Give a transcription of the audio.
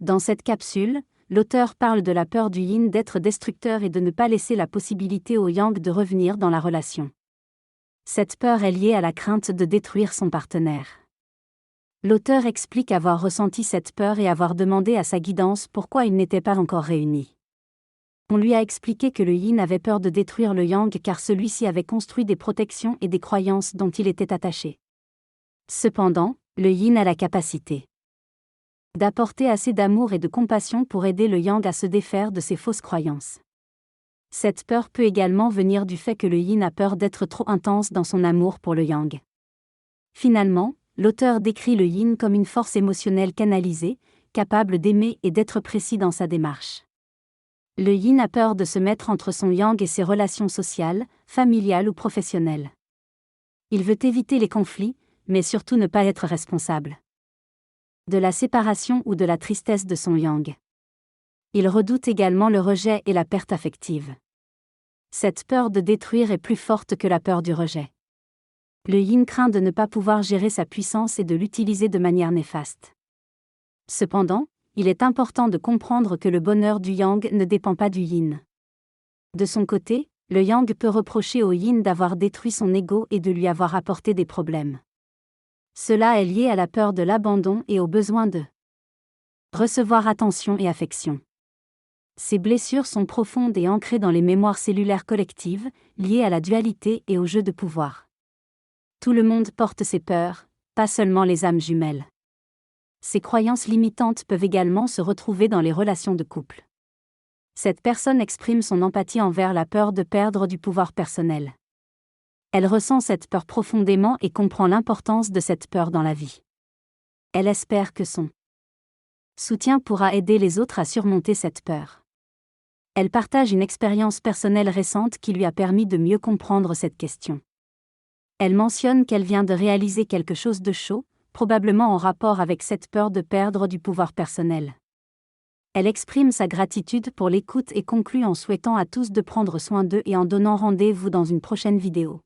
Dans cette capsule, l'auteur parle de la peur du yin d'être destructeur et de ne pas laisser la possibilité au yang de revenir dans la relation. Cette peur est liée à la crainte de détruire son partenaire. L'auteur explique avoir ressenti cette peur et avoir demandé à sa guidance pourquoi ils n'étaient pas encore réunis. On lui a expliqué que le yin avait peur de détruire le yang car celui-ci avait construit des protections et des croyances dont il était attaché. Cependant, le yin a la capacité d'apporter assez d'amour et de compassion pour aider le yang à se défaire de ses fausses croyances. Cette peur peut également venir du fait que le yin a peur d'être trop intense dans son amour pour le yang. Finalement, l'auteur décrit le yin comme une force émotionnelle canalisée, capable d'aimer et d'être précis dans sa démarche. Le yin a peur de se mettre entre son yang et ses relations sociales, familiales ou professionnelles. Il veut éviter les conflits, mais surtout ne pas être responsable de la séparation ou de la tristesse de son yang. Il redoute également le rejet et la perte affective. Cette peur de détruire est plus forte que la peur du rejet. Le yin craint de ne pas pouvoir gérer sa puissance et de l'utiliser de manière néfaste. Cependant, il est important de comprendre que le bonheur du yang ne dépend pas du yin. De son côté, le yang peut reprocher au yin d'avoir détruit son ego et de lui avoir apporté des problèmes. Cela est lié à la peur de l'abandon et au besoin de recevoir attention et affection. Ces blessures sont profondes et ancrées dans les mémoires cellulaires collectives, liées à la dualité et au jeu de pouvoir. Tout le monde porte ses peurs, pas seulement les âmes jumelles. Ces croyances limitantes peuvent également se retrouver dans les relations de couple. Cette personne exprime son empathie envers la peur de perdre du pouvoir personnel. Elle ressent cette peur profondément et comprend l'importance de cette peur dans la vie. Elle espère que son soutien pourra aider les autres à surmonter cette peur. Elle partage une expérience personnelle récente qui lui a permis de mieux comprendre cette question. Elle mentionne qu'elle vient de réaliser quelque chose de chaud, probablement en rapport avec cette peur de perdre du pouvoir personnel. Elle exprime sa gratitude pour l'écoute et conclut en souhaitant à tous de prendre soin d'eux et en donnant rendez-vous dans une prochaine vidéo.